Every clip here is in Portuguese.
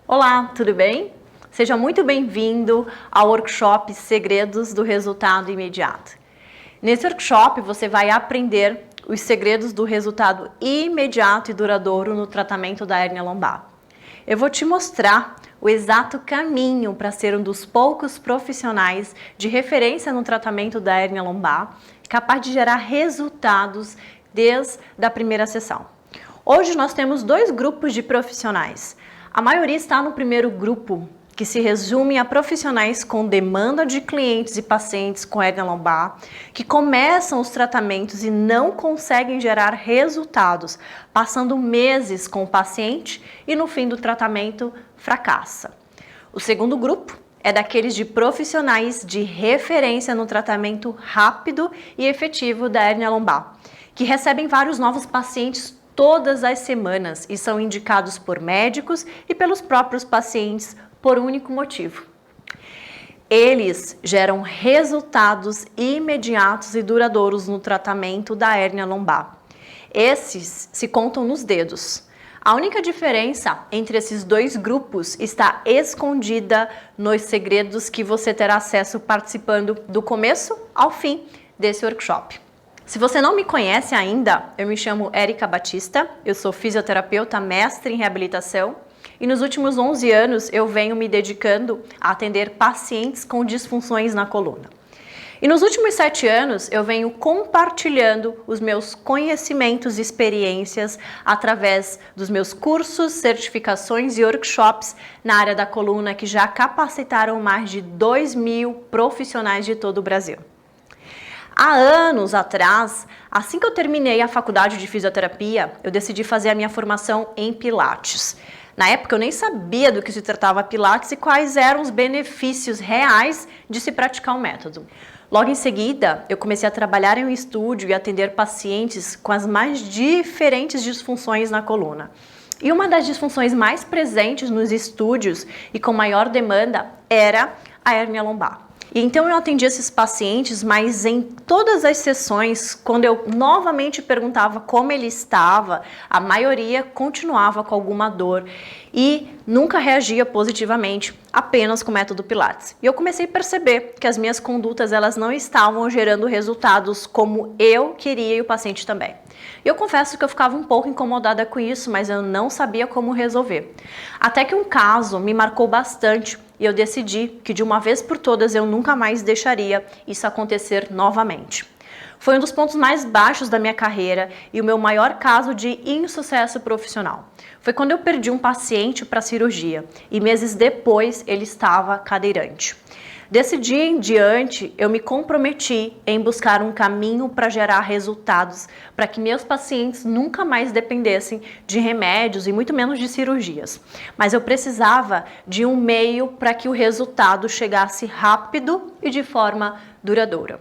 Olá, tudo bem? Seja muito bem-vindo ao workshop Segredos do Resultado Imediato. Nesse workshop você vai aprender os segredos do resultado imediato e duradouro no tratamento da hérnia lombar. Eu vou te mostrar o exato caminho para ser um dos poucos profissionais de referência no tratamento da hérnia lombar, capaz de gerar resultados desde a primeira sessão. Hoje nós temos dois grupos de profissionais. A maioria está no primeiro grupo, que se resume a profissionais com demanda de clientes e pacientes com hérnia lombar, que começam os tratamentos e não conseguem gerar resultados, passando meses com o paciente e no fim do tratamento fracassa. O segundo grupo é daqueles de profissionais de referência no tratamento rápido e efetivo da hérnia lombar, que recebem vários novos pacientes todas as semanas e são indicados por médicos e pelos próprios pacientes por um único motivo. Eles geram resultados imediatos e duradouros no tratamento da hérnia lombar. Esses se contam nos dedos. A única diferença entre esses dois grupos está escondida nos segredos que você terá acesso participando do começo ao fim desse workshop. Se você não me conhece ainda, eu me chamo Érica Batista, eu sou fisioterapeuta, mestre em reabilitação e nos últimos 11 anos eu venho me dedicando a atender pacientes com disfunções na coluna. E nos últimos 7 anos eu venho compartilhando os meus conhecimentos e experiências através dos meus cursos, certificações e workshops na área da coluna que já capacitaram mais de 2.000 profissionais de todo o Brasil. Há anos atrás, assim que eu terminei a faculdade de fisioterapia, eu decidi fazer a minha formação em Pilates. Na época eu nem sabia do que se tratava Pilates e quais eram os benefícios reais de se praticar o método. Logo em seguida, eu comecei a trabalhar em um estúdio e atender pacientes com as mais diferentes disfunções na coluna. E uma das disfunções mais presentes nos estúdios e com maior demanda era a hérnia lombar. E então eu atendi esses pacientes, mas em todas as sessões, quando eu novamente perguntava como ele estava, a maioria continuava com alguma dor e nunca reagia positivamente, apenas com o método Pilates. E eu comecei a perceber que as minhas condutas elas não estavam gerando resultados como eu queria e o paciente também. Eu confesso que eu ficava um pouco incomodada com isso, mas eu não sabia como resolver. Até que um caso me marcou bastante e eu decidi que de uma vez por todas eu nunca mais deixaria isso acontecer novamente. Foi um dos pontos mais baixos da minha carreira e o meu maior caso de insucesso profissional. Foi quando eu perdi um paciente para cirurgia e meses depois ele estava cadeirante. Desse dia em diante, eu me comprometi em buscar um caminho para gerar resultados, para que meus pacientes nunca mais dependessem de remédios e muito menos de cirurgias. Mas eu precisava de um meio para que o resultado chegasse rápido e de forma duradoura.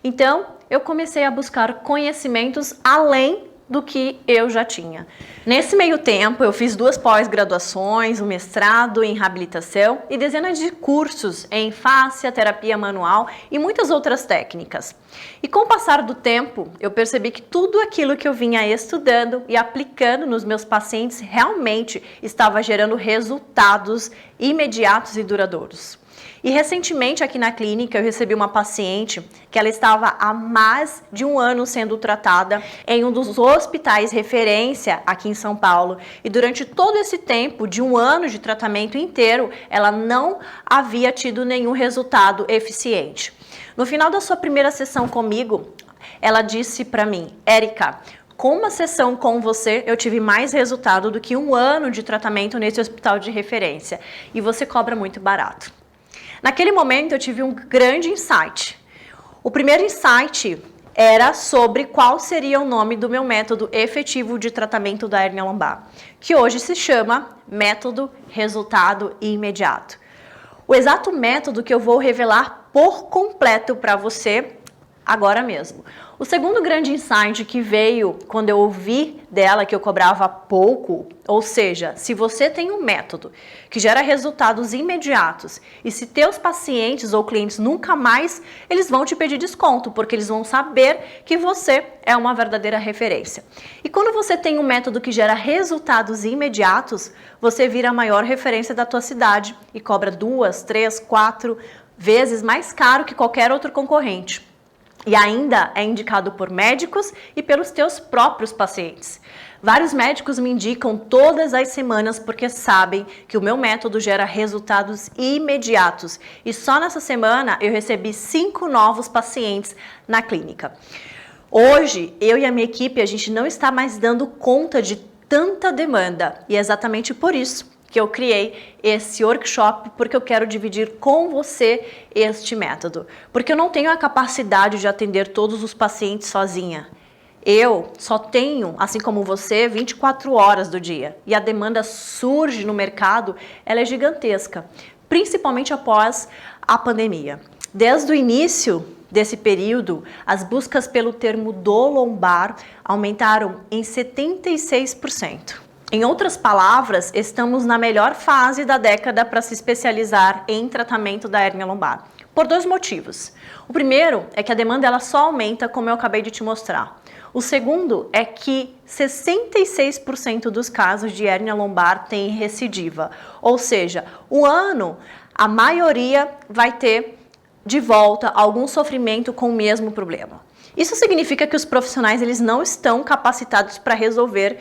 Então, eu comecei a buscar conhecimentos além do que eu já tinha. Nesse meio tempo, eu fiz 2 pós-graduações, um mestrado em reabilitação e dezenas de cursos em fáscia, terapia manual e muitas outras técnicas. E com o passar do tempo, eu percebi que tudo aquilo que eu vinha estudando e aplicando nos meus pacientes realmente estava gerando resultados imediatos e duradouros. E recentemente aqui na clínica eu recebi uma paciente que ela estava há mais de 1 ano sendo tratada em um dos hospitais referência aqui em São Paulo. E durante todo esse tempo, de 1 ano de tratamento inteiro, ela não havia tido nenhum resultado eficiente. No final da sua primeira sessão comigo, ela disse para mim: Érica, com uma sessão com você, eu tive mais resultado do que 1 ano de tratamento nesse hospital de referência. E você cobra muito barato. Naquele momento eu tive um grande insight. O primeiro insight era sobre qual seria o nome do meu método efetivo de tratamento da hérnia lombar, que hoje se chama Método Resultado Imediato. O exato método que eu vou revelar por completo para você agora mesmo. O segundo grande insight que veio quando eu ouvi dela que eu cobrava pouco, ou seja, se você tem um método que gera resultados imediatos e se teus pacientes ou clientes nunca mais, eles vão te pedir desconto, porque eles vão saber que você é uma verdadeira referência. E quando você tem um método que gera resultados imediatos, você vira a maior referência da tua cidade e cobra 2, 3, 4 vezes mais caro que qualquer outro concorrente. E ainda é indicado por médicos e pelos teus próprios pacientes. Vários médicos me indicam todas as semanas porque sabem que o meu método gera resultados imediatos. E só nessa semana eu recebi 5 novos pacientes na clínica. Hoje, eu e a minha equipe, a gente não está mais dando conta de tanta demanda. E é exatamente por isso que eu criei esse workshop, porque eu quero dividir com você este método. Porque eu não tenho a capacidade de atender todos os pacientes sozinha. Eu só tenho, assim como você, 24 horas do dia. E a demanda surge no mercado, ela é gigantesca, principalmente após a pandemia. Desde o início desse período, as buscas pelo termo dor lombar aumentaram em 76%. Em outras palavras, estamos na melhor fase da década para se especializar em tratamento da hérnia lombar. Por 2 motivos. O primeiro é que a demanda ela só aumenta, como eu acabei de te mostrar. O segundo é que 66% dos casos de hérnia lombar têm recidiva. Ou seja, o ano, a maioria vai ter de volta algum sofrimento com o mesmo problema. Isso significa que os profissionais eles não estão capacitados para resolver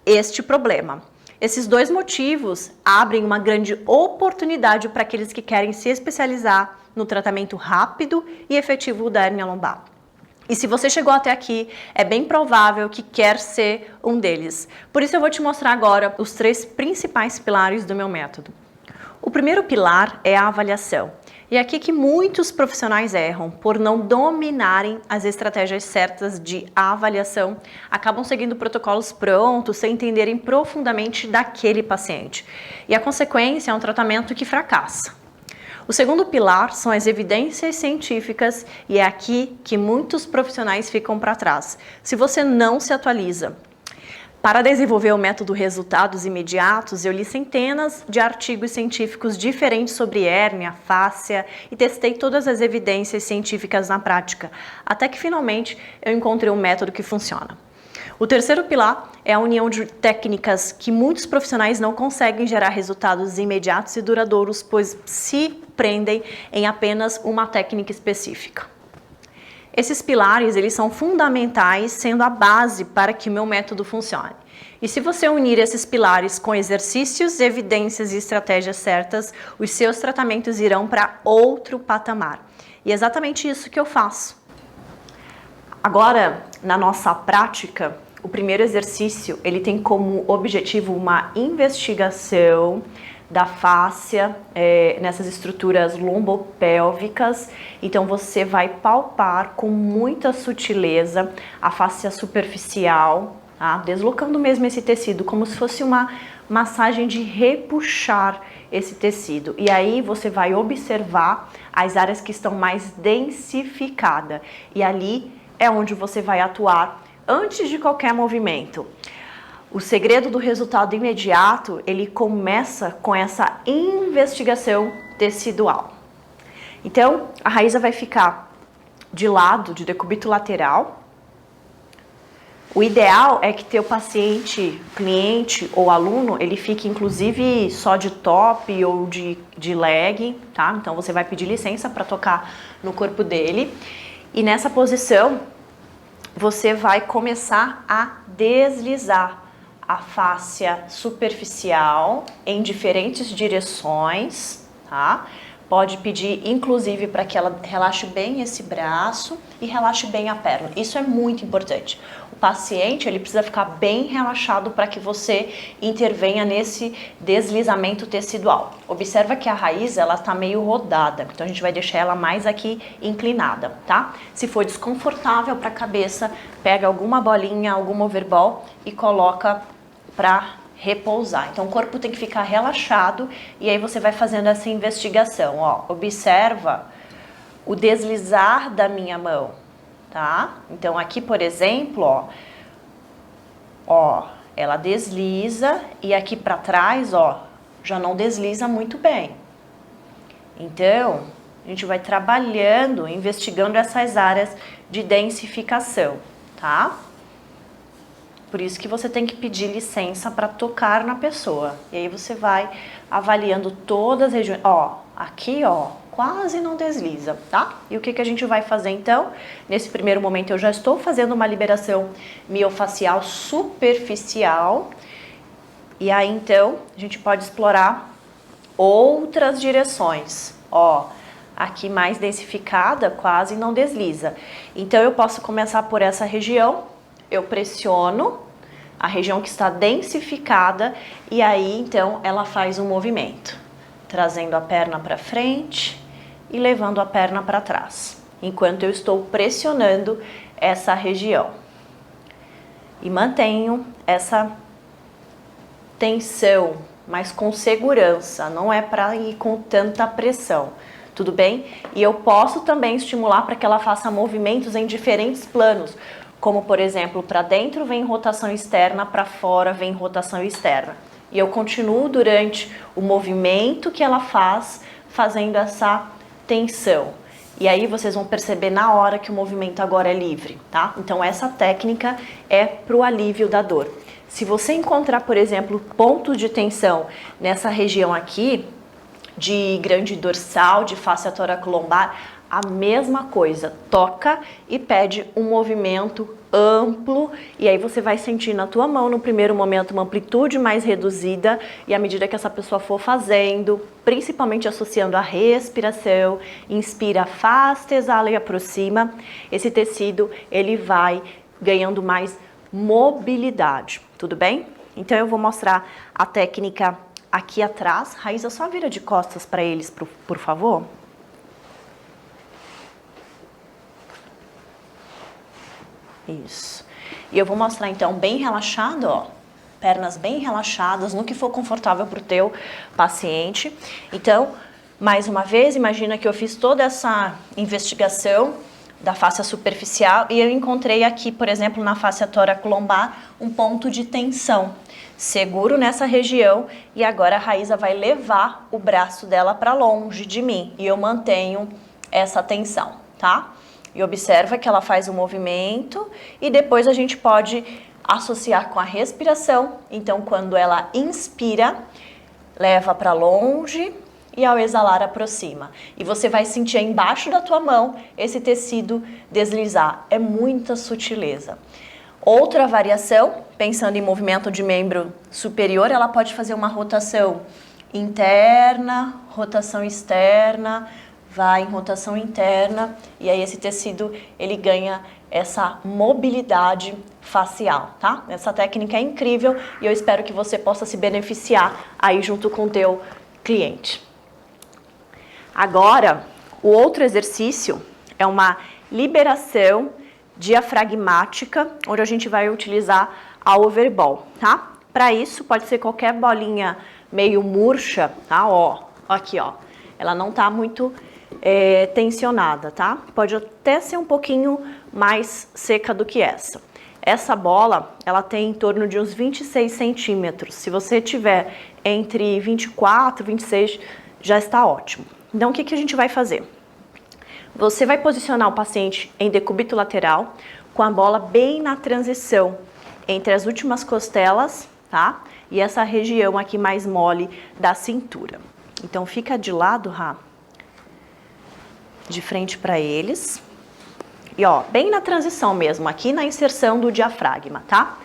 este problema. Esses 2 motivos abrem uma grande oportunidade para aqueles que querem se especializar no tratamento rápido e efetivo da hérnia lombar. E se você chegou até aqui, é bem provável que quer ser um deles. Por isso eu vou te mostrar agora os 3 principais pilares do meu método. O primeiro pilar é a avaliação. E é aqui que muitos profissionais erram, por não dominarem as estratégias certas de avaliação, acabam seguindo protocolos prontos sem entenderem profundamente daquele paciente. E a consequência é um tratamento que fracassa. O segundo pilar são as evidências científicas e é aqui que muitos profissionais ficam para trás. Se você não se atualiza, para desenvolver o método Resultados Imediatos, eu li centenas de artigos científicos diferentes sobre hérnia, fáscia e testei todas as evidências científicas na prática, até que finalmente eu encontrei um método que funciona. O terceiro pilar é a união de técnicas que muitos profissionais não conseguem gerar resultados imediatos e duradouros, pois se prendem em apenas uma técnica específica. Esses pilares, eles são fundamentais, sendo a base para que o meu método funcione. E se você unir esses pilares com exercícios, evidências e estratégias certas, os seus tratamentos irão para outro patamar. E é exatamente isso que eu faço. Agora, na nossa prática, o primeiro exercício, ele tem como objetivo uma investigação da fáscia nessas estruturas lombopélvicas. Então você vai palpar com muita sutileza a fáscia superficial, tá? Deslocando mesmo esse tecido, como se fosse uma massagem de repuxar esse tecido. E aí você vai observar as áreas que estão mais densificadas. E ali é onde você vai atuar antes de qualquer movimento. O segredo do resultado imediato, ele começa com essa investigação tecidual. Então, a Raíza vai ficar de lado, de decúbito lateral. O ideal é que teu paciente, cliente ou aluno, ele fique inclusive só de top ou de leg, tá? Então, você vai pedir licença para tocar no corpo dele. E nessa posição, você vai começar a deslizar a fáscia superficial em diferentes direções, tá? Pode pedir, inclusive, para que ela relaxe bem esse braço e relaxe bem a perna. Isso é muito importante. O paciente, ele precisa ficar bem relaxado para que você intervenha nesse deslizamento tecidual. Observa que a raiz, ela tá meio rodada, então a gente vai deixar ela mais aqui inclinada, tá? Se for desconfortável para a cabeça, pega alguma bolinha, algum overball e coloca para repousar. Então o corpo tem que ficar relaxado e aí você vai fazendo essa investigação, ó. Observa o deslizar da minha mão, tá? Então, aqui, por exemplo, ó, ela desliza e aqui para trás, ó, já não desliza muito bem. Então, a gente vai trabalhando, investigando essas áreas de densificação, tá? Por isso que você tem que pedir licença para tocar na pessoa. E aí você vai avaliando todas as regiões. Ó, aqui, ó, quase não desliza, tá? E o que a gente vai fazer então? Nesse primeiro momento eu já estou fazendo uma liberação miofacial superficial. E aí então a gente pode explorar outras direções. Ó, aqui mais densificada, quase não desliza. Então eu posso começar por essa região, eu pressiono a região que está densificada e aí então ela faz um movimento, trazendo a perna para frente e levando a perna para trás, enquanto eu estou pressionando essa região. E mantenho essa tensão, mas com segurança, não é para ir com tanta pressão, tudo bem? E eu posso também estimular para que ela faça movimentos em diferentes planos, como por exemplo, para dentro vem rotação externa, para fora vem rotação externa. E eu continuo durante o movimento que ela faz, fazendo essa tensão. E aí vocês vão perceber na hora que o movimento agora é livre, tá? Então essa técnica é para o alívio da dor. Se você encontrar, por exemplo, pontos de tensão nessa região aqui, de grande dorsal, de face toracolombar, a mesma coisa, toca e pede um movimento amplo e aí você vai sentir na tua mão no primeiro momento uma amplitude mais reduzida e à medida que essa pessoa for fazendo, principalmente associando a respiração, inspira, afasta, exala e aproxima, esse tecido ele vai ganhando mais mobilidade, tudo bem? Então eu vou mostrar a técnica aqui atrás. Raíza, só vira de costas para eles, por favor. Isso. E eu vou mostrar então bem relaxado, ó, pernas bem relaxadas, no que for confortável para o teu paciente. Então, mais uma vez, imagina que eu fiz toda essa investigação da face superficial e eu encontrei aqui, por exemplo, na face toracolombar, um ponto de tensão. Seguro nessa região e agora a Raíza vai levar o braço dela para longe de mim e eu mantenho essa tensão, tá? E observa que ela faz o movimento e depois a gente pode associar com a respiração. Então, quando ela inspira, leva para longe e ao exalar aproxima. E você vai sentir embaixo da tua mão esse tecido deslizar. É muita sutileza. Outra variação, pensando em movimento de membro superior, ela pode fazer uma rotação interna, rotação externa, vai em rotação interna e aí esse tecido ele ganha essa mobilidade facial, tá? Essa técnica é incrível e eu espero que você possa se beneficiar aí junto com o teu cliente. Agora, o outro exercício é uma liberação diafragmática, onde a gente vai utilizar a overball, tá? Para isso, pode ser qualquer bolinha meio murcha, tá? Ó, aqui, ó. Ela não tá muito tensionada, tá? Pode até ser um pouquinho mais seca do que essa. Essa bola, ela tem em torno de uns 26 centímetros. Se você tiver entre 24 e 26, já está ótimo. Então, o que a gente vai fazer? Você vai posicionar o paciente em decúbito lateral, com a bola bem na transição entre as últimas costelas, tá? E essa região aqui mais mole da cintura. Então, fica de lado, Rá, de frente para eles. E ó, bem na transição mesmo, aqui na inserção do diafragma, tá?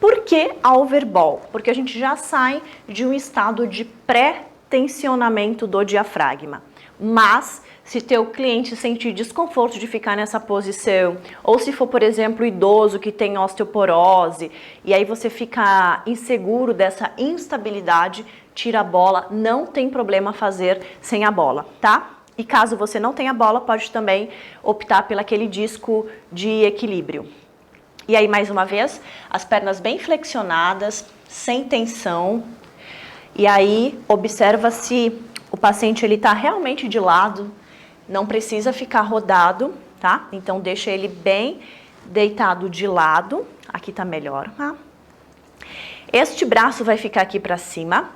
Por que a overball? Porque a gente já sai de um estado de pré-tensionamento do diafragma. Mas, se teu cliente sentir desconforto de ficar nessa posição, ou se for, por exemplo, idoso que tem osteoporose, e aí você fica inseguro dessa instabilidade, tira a bola, não tem problema fazer sem a bola, tá? E caso você não tenha bola, pode também optar pelo aquele disco de equilíbrio. E aí, mais uma vez, as pernas bem flexionadas, sem tensão. E aí, observa se o paciente está realmente de lado, não precisa ficar rodado. tá? Então, deixa ele bem deitado de lado. Aqui tá melhor, tá? Este braço vai ficar aqui para cima.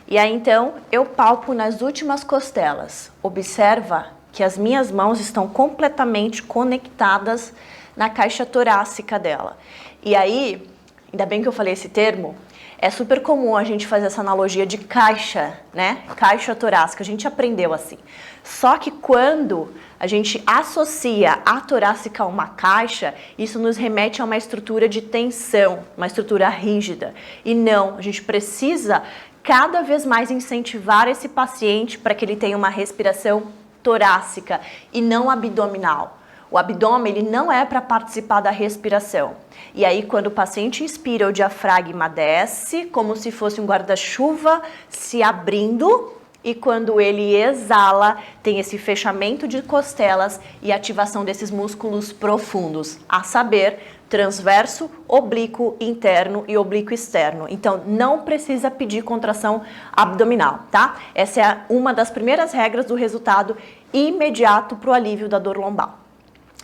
E aí, então, eu palpo nas últimas costelas. Observa que as minhas mãos estão completamente conectadas na caixa torácica dela. E aí, ainda bem que eu falei esse termo, é super comum a gente fazer essa analogia de caixa, né? Caixa torácica, a gente aprendeu assim. Só que quando a gente associa a torácica a uma caixa, isso nos remete a uma estrutura de tensão, uma estrutura rígida. E não, a gente precisa cada vez mais incentivar esse paciente para que ele tenha uma respiração torácica e não abdominal. O abdômen ele não é para participar da respiração. E aí, quando o paciente inspira, o diafragma desce, como se fosse um guarda-chuva se abrindo. E quando ele exala, tem esse fechamento de costelas e ativação desses músculos profundos, a saber, transverso, oblíquo interno e oblíquo externo. Então, não precisa pedir contração abdominal, tá? Essa é uma das primeiras regras do resultado imediato para o alívio da dor lombar.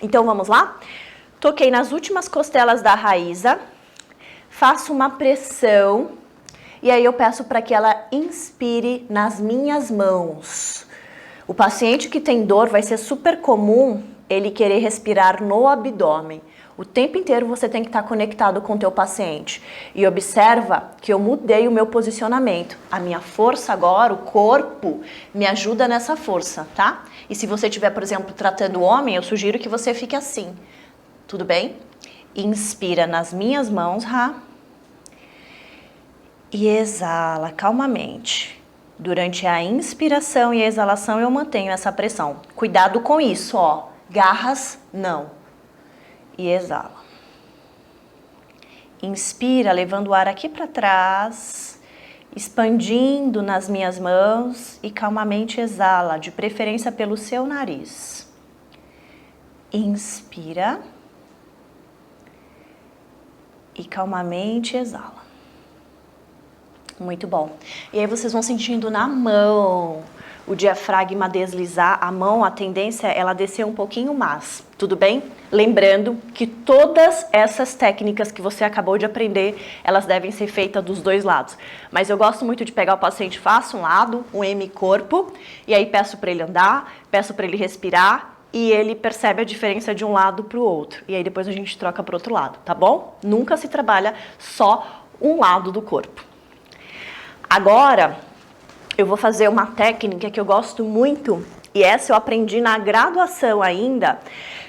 Então, vamos lá? Toquei nas últimas costelas da Raíza, faço uma pressão e aí eu peço para que ela inspire nas minhas mãos. O paciente que tem dor vai ser super comum ele querer respirar no abdômen. O tempo inteiro você tem que estar conectado com o teu paciente. E observa que eu mudei o meu posicionamento. A minha força agora, o corpo, me ajuda nessa força, tá? E se você estiver, por exemplo, tratando o homem, eu sugiro que você fique assim. Tudo bem? Inspira nas minhas mãos, Ra. E exala calmamente. Durante a inspiração e a exalação eu mantenho essa pressão. Cuidado com isso, ó. Garras, não. E exala. Inspira, levando o ar aqui para trás, expandindo nas minhas mãos e calmamente exala, de preferência pelo seu nariz. Inspira e calmamente exala. Muito bom. E aí vocês vão sentindo na mão o diafragma deslizar, a mão, a tendência é ela descer um pouquinho mais, tudo bem? Lembrando que todas essas técnicas que você acabou de aprender, elas devem ser feitas dos dois lados. Mas eu gosto muito de pegar o paciente, faço um lado, um M-corpo, e aí peço para ele andar, peço para ele respirar, e ele percebe a diferença de um lado para o outro. E aí depois a gente troca para o outro lado, tá bom? Nunca se trabalha só um lado do corpo. Agora, eu vou fazer uma técnica que eu gosto muito, e essa eu aprendi na graduação ainda,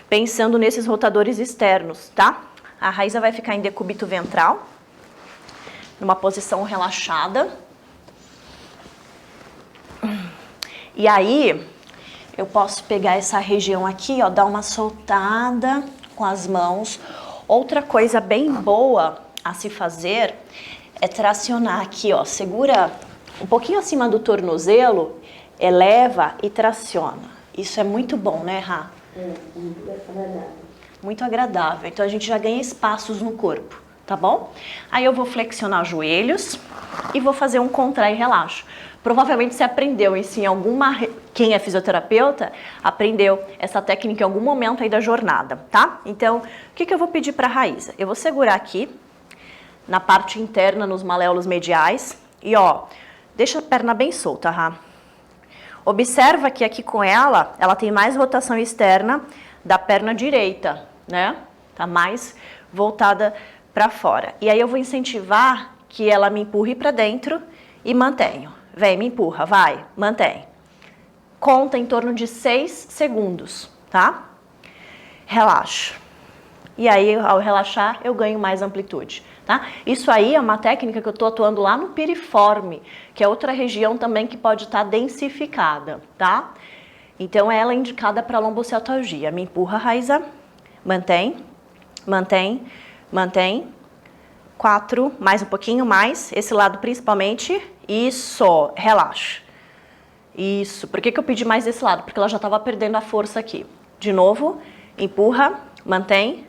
pensando nesses rotadores externos, tá? A Raíza vai ficar em decúbito ventral, numa posição relaxada. E aí, eu posso pegar essa região aqui, ó, dar uma soltada com as mãos. Outra coisa bem boa a se fazer é tracionar aqui, ó, segura um pouquinho acima do tornozelo, eleva e traciona. Isso é muito bom, né, Rá? É, muito agradável. Muito agradável. Então, a gente já ganha espaços no corpo, tá bom? Aí eu vou flexionar os joelhos e vou fazer um contrai e relaxo. Provavelmente você aprendeu isso em alguma... Quem é fisioterapeuta aprendeu essa técnica em algum momento aí da jornada, tá? Então, o que eu vou pedir para a Raíza? Eu vou segurar aqui, na parte interna, nos maléolos mediais, e ó, deixa a perna bem solta, Rá. Observa que aqui com ela tem mais rotação externa da perna direita, né? Tá mais voltada para fora. E aí eu vou incentivar que ela me empurre para dentro e mantenho. Vem, me empurra, vai, mantém. Conta em torno de 6 segundos, tá? Relaxa. E aí, ao relaxar, eu ganho mais amplitude, tá? Isso aí é uma técnica que eu tô atuando lá no piriforme, que é outra região também que pode estar densificada, tá? Então, ela é indicada para lombocetalgia. Me empurra, Raíza. Mantém, mantém, mantém. 4, mais um pouquinho mais. Esse lado principalmente. Isso, relaxa. Isso. Por que eu pedi mais desse lado? Porque ela já estava perdendo a força aqui. De novo, empurra, mantém.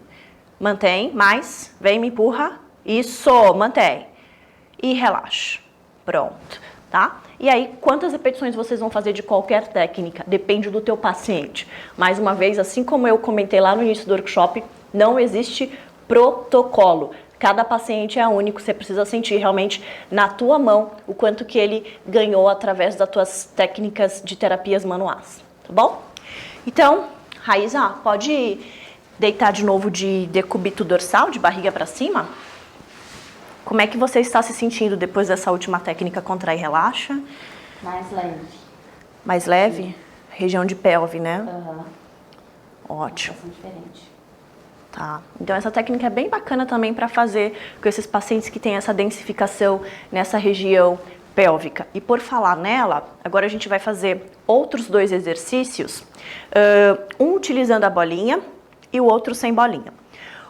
Mantém, mais, vem, me empurra, isso, mantém, e relaxa, pronto. tá? E aí, quantas repetições vocês vão fazer de qualquer técnica? Depende do teu paciente. Mais uma vez, assim como eu comentei lá no início do workshop, não existe protocolo. Cada paciente é único, você precisa sentir realmente na tua mão o quanto que ele ganhou através das tuas técnicas de terapias manuais, tá bom? Então, Raíza, pode deitar de novo de decúbito dorsal, de barriga para cima? Como é que você está se sentindo depois dessa última técnica contrai e relaxa? Mais leve. Mais leve? Sim. Região de pelve, né? Aham. Ótimo. Uma diferente. Tá. Então essa técnica é bem bacana também para fazer com esses pacientes que têm essa densificação nessa região pélvica. E por falar nela, agora a gente vai fazer outros 2 exercícios, um utilizando a bolinha e o outro sem bolinha.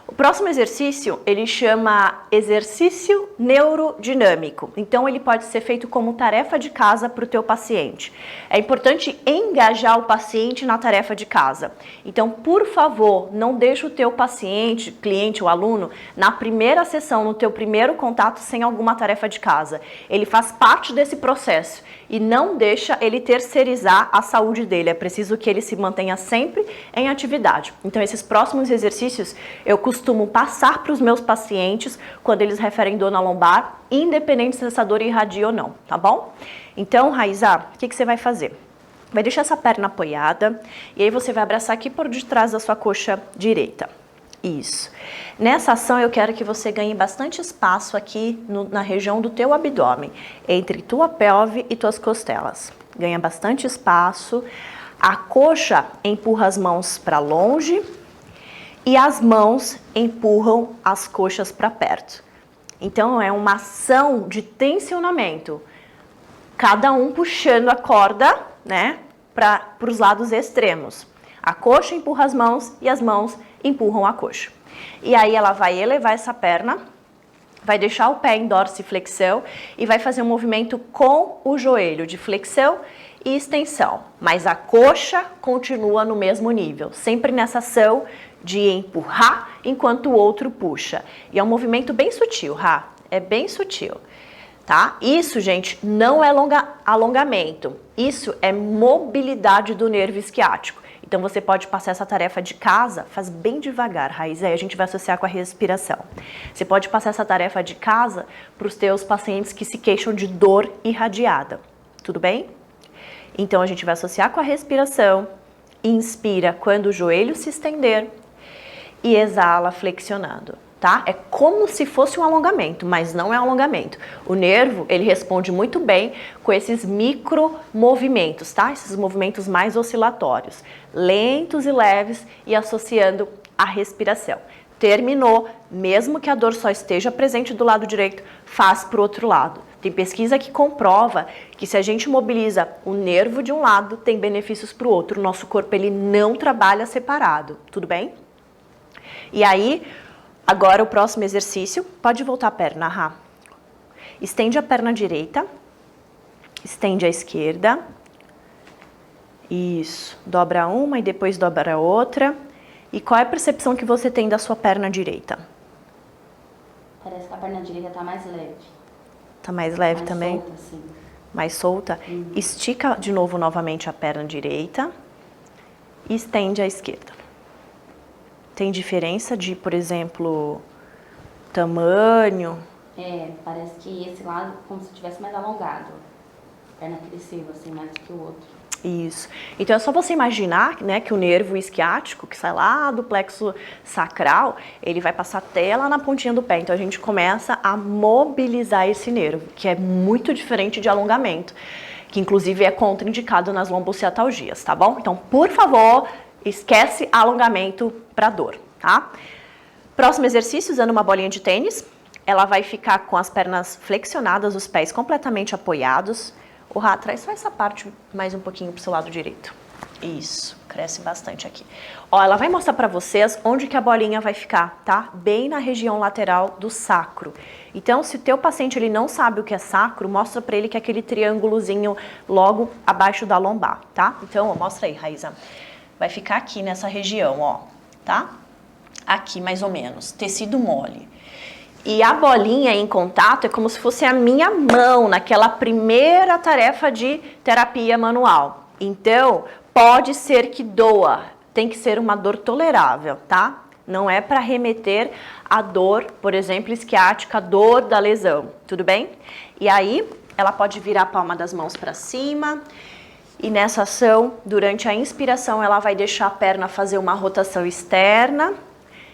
O próximo exercício, ele chama exercício neurodinâmico. Então, ele pode ser feito como tarefa de casa para o teu paciente. É importante engajar o paciente na tarefa de casa. Então, por favor, não deixe o teu paciente, cliente ou aluno, na primeira sessão, no teu primeiro contato, sem alguma tarefa de casa. Ele faz parte desse processo e não deixa ele terceirizar a saúde dele. É preciso que ele se mantenha sempre em atividade. Então, esses próximos exercícios, eu costumo passar para os meus pacientes quando eles referem dor na lombar, independente se essa dor irradia ou não, tá bom? Então, Raíza, o que você vai fazer? Vai deixar essa perna apoiada e aí você vai abraçar aqui por detrás da sua coxa direita. Isso. Nessa ação eu quero que você ganhe bastante espaço aqui na região do teu abdômen, entre tua pelve e tuas costelas. Ganha bastante espaço. A coxa empurra as mãos para longe e as mãos empurram as coxas para perto. Então é uma ação de tensionamento. Cada um puxando a corda, né, para os lados extremos. A coxa empurra as mãos e as mãos empurram a coxa. E aí ela vai elevar essa perna, vai deixar o pé em dorsiflexão e vai fazer um movimento com o joelho de flexão e extensão. Mas a coxa continua no mesmo nível, sempre nessa ação de empurrar enquanto o outro puxa. E é um movimento bem sutil, Rá, é bem sutil. Tá? Isso, gente, não é alongamento, isso é mobilidade do nervo isquiático. Então você pode passar essa tarefa de casa, faz bem devagar, Raiz, aí a gente vai associar com a respiração. Você pode passar essa tarefa de casa para os teus pacientes que se queixam de dor irradiada, tudo bem? Então a gente vai associar com a respiração, inspira quando o joelho se estender e exala flexionando. Tá? É como se fosse um alongamento, mas não é um alongamento. O nervo, ele responde muito bem com esses micro movimentos, tá? Esses movimentos mais oscilatórios, lentos e leves e associando a respiração. Terminou, mesmo que a dor só esteja presente do lado direito, faz para o outro lado. Tem pesquisa que comprova que se a gente mobiliza o nervo de um lado, tem benefícios para o outro. O nosso corpo, ele não trabalha separado, tudo bem? E aí, agora o próximo exercício, pode voltar a perna, Rá. Estende a perna direita, estende a esquerda. Isso, dobra uma e depois dobra a outra. E qual é a percepção que você tem da sua perna direita? Parece que a perna direita tá mais leve. Tá mais leve mais também? Solta, sim. Mais solta? Estica de novo novamente a perna direita e estende a esquerda. Tem diferença de, por exemplo, tamanho? Parece que esse lado como se tivesse mais alongado. A perna cresceu assim mais do que o outro. Isso. Então é só você imaginar, né, que o nervo isquiático, que sai lá do plexo sacral, ele vai passar até lá na pontinha do pé. Então a gente começa a mobilizar esse nervo, que é muito diferente de alongamento, que inclusive é contraindicado nas lombociatalgias, tá bom? Então, por favor, esquece alongamento para dor, tá? Próximo exercício, usando uma bolinha de tênis. Ela vai ficar com as pernas flexionadas, os pés completamente apoiados. O Rá, traz só essa parte mais um pouquinho pro seu lado direito. Isso, cresce bastante aqui. Ó, ela vai mostrar para vocês onde que a bolinha vai ficar, tá? Bem na região lateral do sacro. Então, se o teu paciente ele não sabe o que é sacro, mostra para ele que é aquele triângulozinho logo abaixo da lombar, tá? Então, ó, mostra aí, Raíza. Vai ficar aqui nessa região, ó, tá? Aqui mais ou menos, tecido mole. E a bolinha em contato é como se fosse a minha mão naquela primeira tarefa de terapia manual. Então, pode ser que doa, tem que ser uma dor tolerável, tá? Não é para remeter a dor, por exemplo, isquiática, a dor da lesão, tudo bem? E aí, ela pode virar a palma das mãos para cima. E nessa ação, durante a inspiração, ela vai deixar a perna fazer uma rotação externa.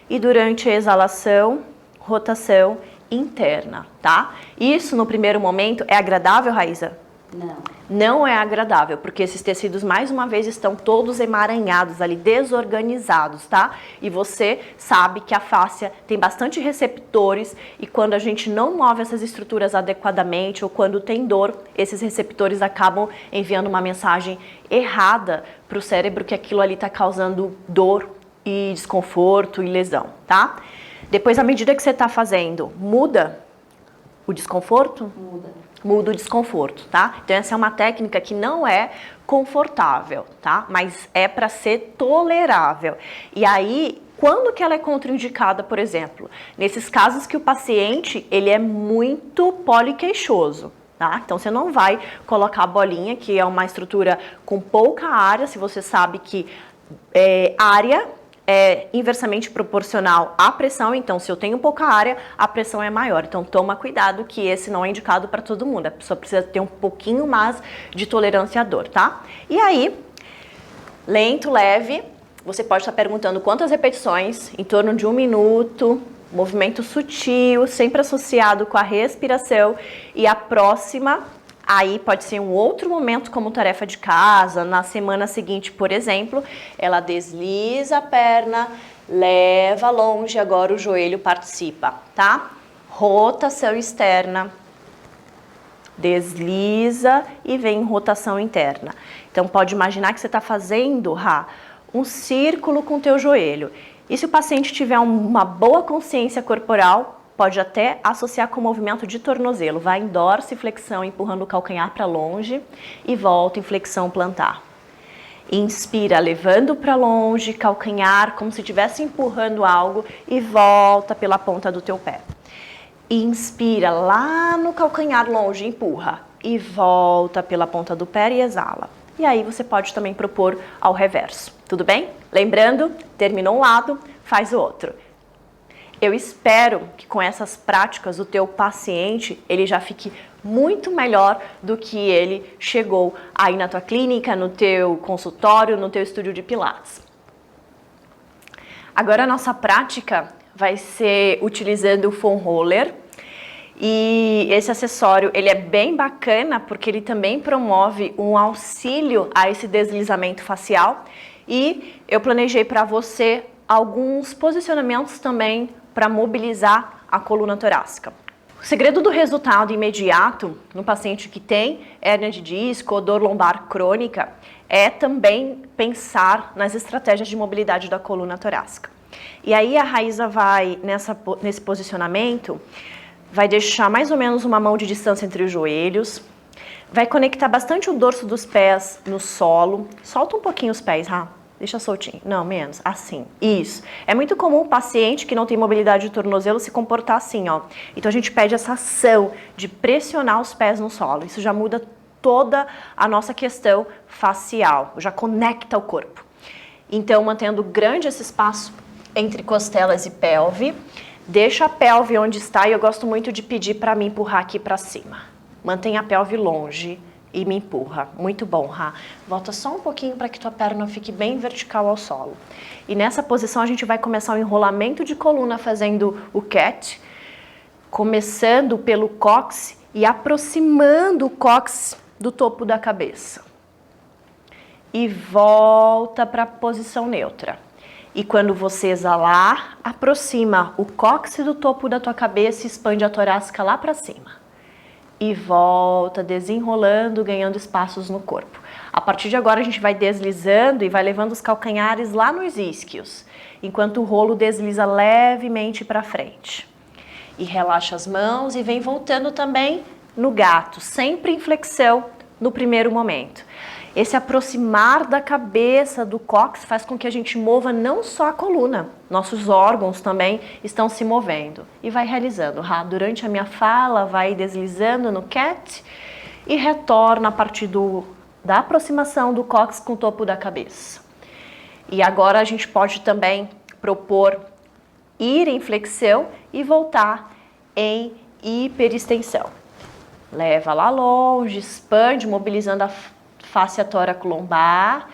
E durante a exalação, rotação interna, tá? Isso no primeiro momento é agradável, Raíza? Não. Não é agradável, porque esses tecidos, mais uma vez, estão todos emaranhados ali, desorganizados, tá? E você sabe que a fáscia tem bastante receptores e quando a gente não move essas estruturas adequadamente ou quando tem dor, esses receptores acabam enviando uma mensagem errada para o cérebro que aquilo ali está causando dor e desconforto e lesão, tá? Depois, à medida que você está fazendo, muda o desconforto? Muda o desconforto, tá? Então, essa é uma técnica que não é confortável, tá? Mas é para ser tolerável. E aí, quando que ela é contraindicada, por exemplo? Nesses casos que o paciente, ele é muito poliqueixoso. Tá? Então, você não vai colocar a bolinha, que é uma estrutura com pouca área, se você sabe que área é inversamente proporcional à pressão, então se eu tenho pouca área, a pressão é maior. Então toma cuidado que esse não é indicado para todo mundo, a pessoa precisa ter um pouquinho mais de tolerância à dor, tá? E aí, lento, leve, você pode estar perguntando quantas repetições, em torno de 1 minuto, movimento sutil, sempre associado com a respiração e a próxima. Aí pode ser um outro momento como tarefa de casa, na semana seguinte, por exemplo, ela desliza a perna, leva longe, agora o joelho participa, tá? Rotação externa, desliza e vem rotação interna. Então pode imaginar que você está fazendo, Rá, um círculo com o teu joelho. E se o paciente tiver uma boa consciência corporal, pode até associar com o movimento de tornozelo. Vai em dorsiflexão, empurrando o calcanhar para longe e volta em flexão plantar. Inspira, levando para longe, calcanhar, como se estivesse empurrando algo e volta pela ponta do teu pé. Inspira lá no calcanhar longe, empurra e volta pela ponta do pé e exala. E aí você pode também propor ao reverso, tudo bem? Lembrando, terminou um lado, faz o outro. Eu espero que com essas práticas o teu paciente ele já fique muito melhor do que ele chegou aí na tua clínica, no teu consultório, no teu estúdio de Pilates. Agora a nossa prática vai ser utilizando o foam roller. E esse acessório, ele é bem bacana porque ele também promove um auxílio a esse deslizamento facial. E eu planejei para você alguns posicionamentos também para mobilizar a coluna torácica. O segredo do resultado imediato no paciente que tem hérnia de disco ou dor lombar crônica é também pensar nas estratégias de mobilidade da coluna torácica. E aí a Raíza vai, nesse posicionamento, vai deixar mais ou menos uma mão de distância entre os joelhos, vai conectar bastante o dorso dos pés no solo. Solta um pouquinho os pés, Rá. Deixa soltinho. Não, menos. Assim. Isso. É muito comum o paciente que não tem mobilidade de tornozelo se comportar assim, ó. Então a gente pede essa ação de pressionar os pés no solo. Isso já muda toda a nossa questão facial. Já conecta o corpo. Então, mantendo grande esse espaço entre costelas e pelve. Deixa a pelve onde está e eu gosto muito de pedir para me empurrar aqui para cima. Mantenha a pelve longe e me empurra. Muito bom, Rá. Volta só um pouquinho para que tua perna fique bem vertical ao solo. E nessa posição a gente vai começar o enrolamento de coluna fazendo o cat, começando pelo cóccix e aproximando o cóccix do topo da cabeça. E volta para a posição neutra. E quando você exalar, aproxima o cóccix do topo da tua cabeça e expande a torácica lá para cima. E volta desenrolando, ganhando espaços no corpo. A partir de agora a gente vai deslizando e vai levando os calcanhares lá nos isquios, enquanto o rolo desliza levemente para frente. E relaxa as mãos e vem voltando também no gato, sempre em flexão no primeiro momento. Esse aproximar da cabeça do cóccix faz com que a gente mova não só a coluna, nossos órgãos também estão se movendo. E vai realizando, durante a minha fala, vai deslizando no cat e retorna a partir da aproximação do cóccix com o topo da cabeça. E agora a gente pode também propor ir em flexão e voltar em hiperextensão. Leva lá longe, expande, mobilizando a face tóraco-lombar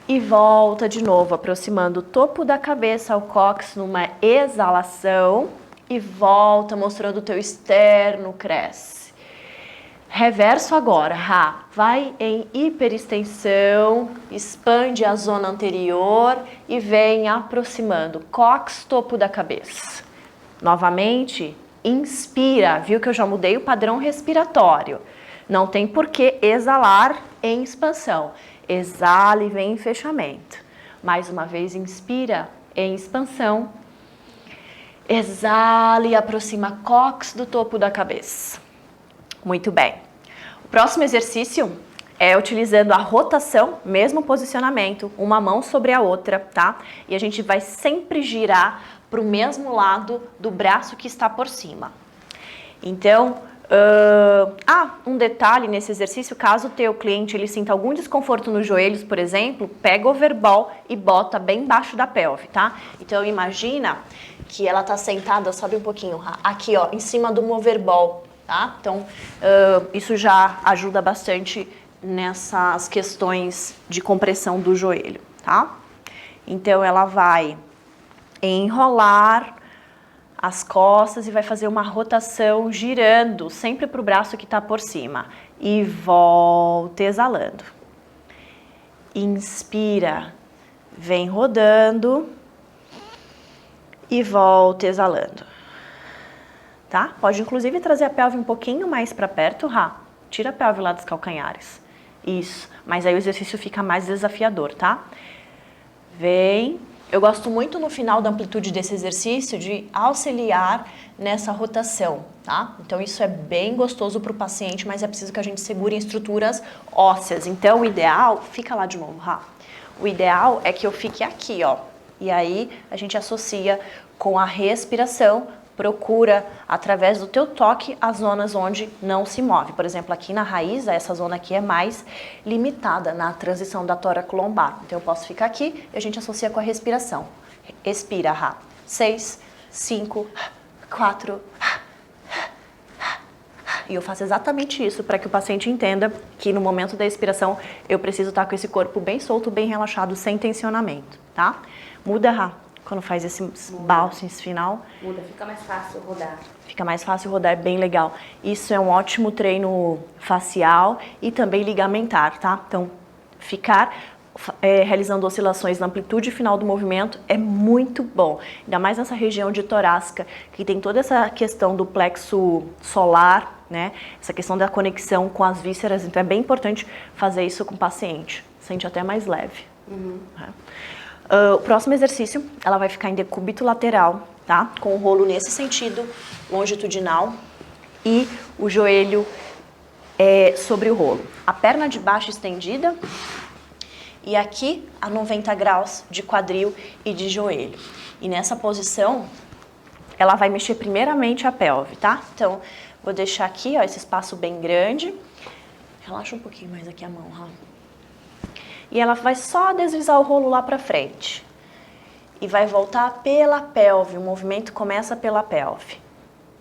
e volta de novo, aproximando o topo da cabeça ao cóccix numa exalação e volta, mostrando o teu externo cresce. Reverso agora, vai em hiperextensão, expande a zona anterior e vem aproximando, cóccix, topo da cabeça. Novamente, inspira, viu que eu já mudei o padrão respiratório. Não tem por que exalar em expansão. Exala e vem em fechamento. Mais uma vez, inspira em expansão. Exala e aproxima cóccix do topo da cabeça. Muito bem. O próximo exercício é utilizando a rotação, mesmo posicionamento, uma mão sobre a outra, tá? E a gente vai sempre girar para o mesmo lado do braço que está por cima. Então, um detalhe nesse exercício, caso o teu cliente ele sinta algum desconforto nos joelhos, por exemplo, pega o overball e bota bem embaixo da pelve, tá? Então, imagina que ela tá sentada, sobe um pouquinho, aqui, ó, em cima do overball, tá? Então, isso já ajuda bastante nessas questões de compressão do joelho, tá? Então, ela vai enrolar as costas e vai fazer uma rotação girando sempre para o braço que está por cima. E volta exalando. Inspira, vem rodando e volta exalando. Tá? Pode inclusive trazer a pelve um pouquinho mais para perto, Tira a pelve lá dos calcanhares. Isso, mas aí o exercício fica mais desafiador, tá? Vem. Eu gosto muito no final da amplitude desse exercício de auxiliar nessa rotação, tá? Então isso é bem gostoso para o paciente, mas é preciso que a gente segure em estruturas ósseas. Então o ideal, fica lá de novo, O ideal é que eu fique aqui, ó. E aí a gente associa com a respiração, procura através do teu toque as zonas onde não se move. Por exemplo, aqui na raiz, essa zona aqui é mais limitada na transição da tóraco-lombar. Então eu posso ficar aqui e a gente associa com a respiração. Expira, 6, 5, 4. E eu faço exatamente isso para que o paciente entenda que no momento da expiração eu preciso estar com esse corpo bem solto, bem relaxado, sem tensionamento, tá? Muda, quando faz esses balsins final. Muda, fica mais fácil rodar. Fica mais fácil rodar, é bem legal. Isso é um ótimo treino facial e também ligamentar, tá? Então, ficar realizando oscilações na amplitude final do movimento é muito bom. Ainda mais nessa região de torácica, que tem toda essa questão do plexo solar, né? Essa questão da conexão com as vísceras. Então, é bem importante fazer isso com o paciente. Sente até mais leve. Né? O próximo exercício, ela vai ficar em decúbito lateral, tá? Com o rolo nesse sentido, longitudinal, e o joelho sobre o rolo. A perna de baixo estendida e aqui a 90 graus de quadril e de joelho. E nessa posição, ela vai mexer primeiramente a pelve, tá? Então, vou deixar aqui, ó, esse espaço bem grande. Relaxa um pouquinho mais aqui a mão, E ela vai só deslizar o rolo lá para frente. E vai voltar pela pelve. O movimento começa pela pelve.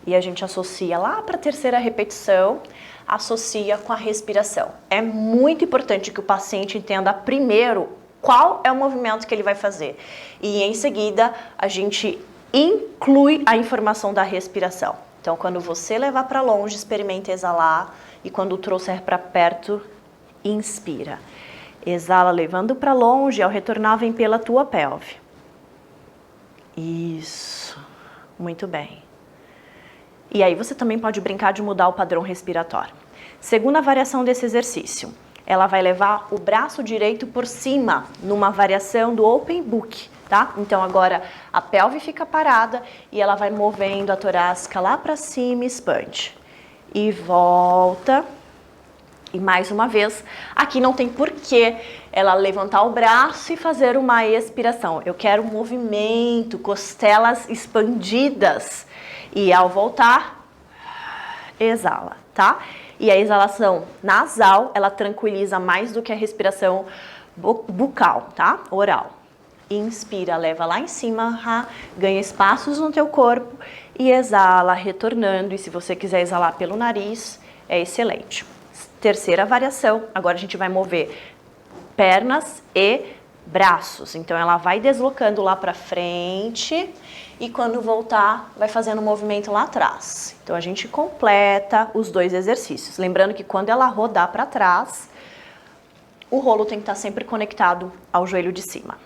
E a gente associa lá para a terceira repetição, associa com a respiração. É muito importante que o paciente entenda primeiro qual é o movimento que ele vai fazer. E em seguida, a gente inclui a informação da respiração. Então, quando você levar para longe, experimenta exalar. E quando trouxer para perto, inspira. Exala levando para longe, ao retornar vem pela tua pelve. Isso, muito bem. E aí você também pode brincar de mudar o padrão respiratório. Segunda variação desse exercício, ela vai levar o braço direito por cima, numa variação do open book, tá? Então agora a pelve fica parada e ela vai movendo a torácica lá para cima e expande. E volta. E mais uma vez, aqui não tem porquê ela levantar o braço e fazer uma expiração. Eu quero movimento, costelas expandidas. E ao voltar, exala, tá? E a exalação nasal, ela tranquiliza mais do que a respiração bucal, tá? Oral. Inspira, leva lá em cima, ganha espaços no teu corpo e exala, retornando. E se você quiser exalar pelo nariz, é excelente. Terceira variação, agora a gente vai mover pernas e braços. Então ela vai deslocando lá para frente e quando voltar vai fazendo um movimento lá atrás. Então a gente completa os dois exercícios. Lembrando que quando ela rodar para trás, o rolo tem que estar sempre conectado ao joelho de cima.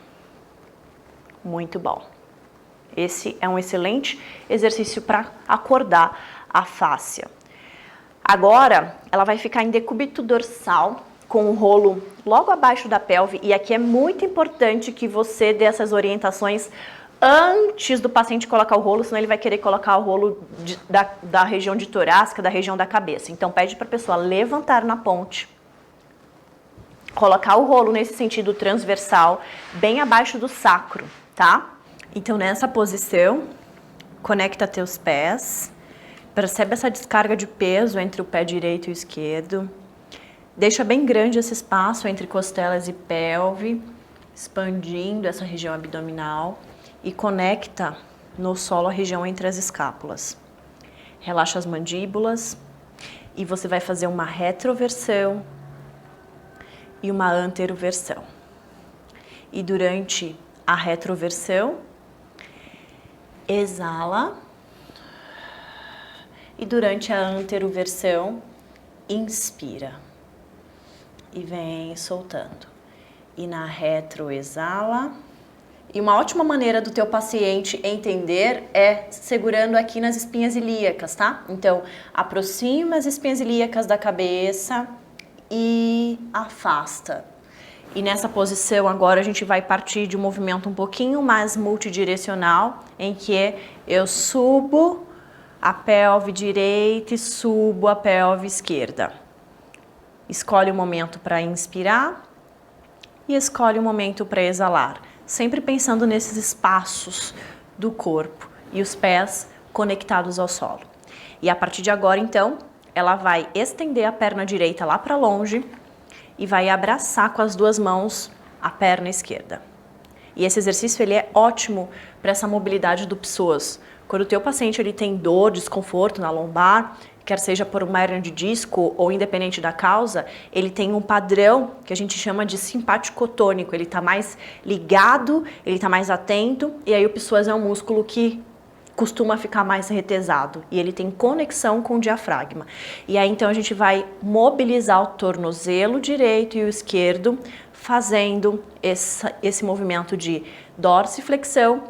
Muito bom. Esse é um excelente exercício para acordar a fáscia. Agora, ela vai ficar em decúbito dorsal, com o rolo logo abaixo da pelve. E aqui é muito importante que você dê essas orientações antes do paciente colocar o rolo, senão ele vai querer colocar o rolo da região de torácica, da região da cabeça. Então, pede para a pessoa levantar na ponte, colocar o rolo nesse sentido transversal, bem abaixo do sacro, tá? Então, nessa posição, conecta teus pés. Percebe essa descarga de peso entre o pé direito e o esquerdo. Deixa bem grande esse espaço entre costelas e pelve, expandindo essa região abdominal e conecta no solo a região entre as escápulas. Relaxa as mandíbulas e você vai fazer uma retroversão e uma anteroversão. E durante a retroversão, exala. E durante a anteroversão, inspira. E vem soltando. E na retro, exala. E uma ótima maneira do teu paciente entender é segurando aqui nas espinhas ilíacas, tá? Então, aproxima as espinhas ilíacas da cabeça e afasta. E nessa posição agora a gente vai partir de um movimento um pouquinho mais multidirecional, em que eu subo a pelve direita e subo a pelve esquerda. Escolhe o momento para inspirar e escolhe o momento para exalar. Sempre pensando nesses espaços do corpo e os pés conectados ao solo. E a partir de agora, então, ela vai estender a perna direita lá para longe e vai abraçar com as duas mãos a perna esquerda. E esse exercício ele é ótimo para essa mobilidade do psoas. Quando o teu paciente ele tem dor, desconforto na lombar, quer seja por uma hérnia de disco ou independente da causa, ele tem um padrão que a gente chama de simpaticotônico. Ele está mais ligado, ele está mais atento, e aí o psoas é um músculo que costuma ficar mais retesado e ele tem conexão com o diafragma. E aí então a gente vai mobilizar o tornozelo direito e o esquerdo, fazendo esse movimento de dorsiflexão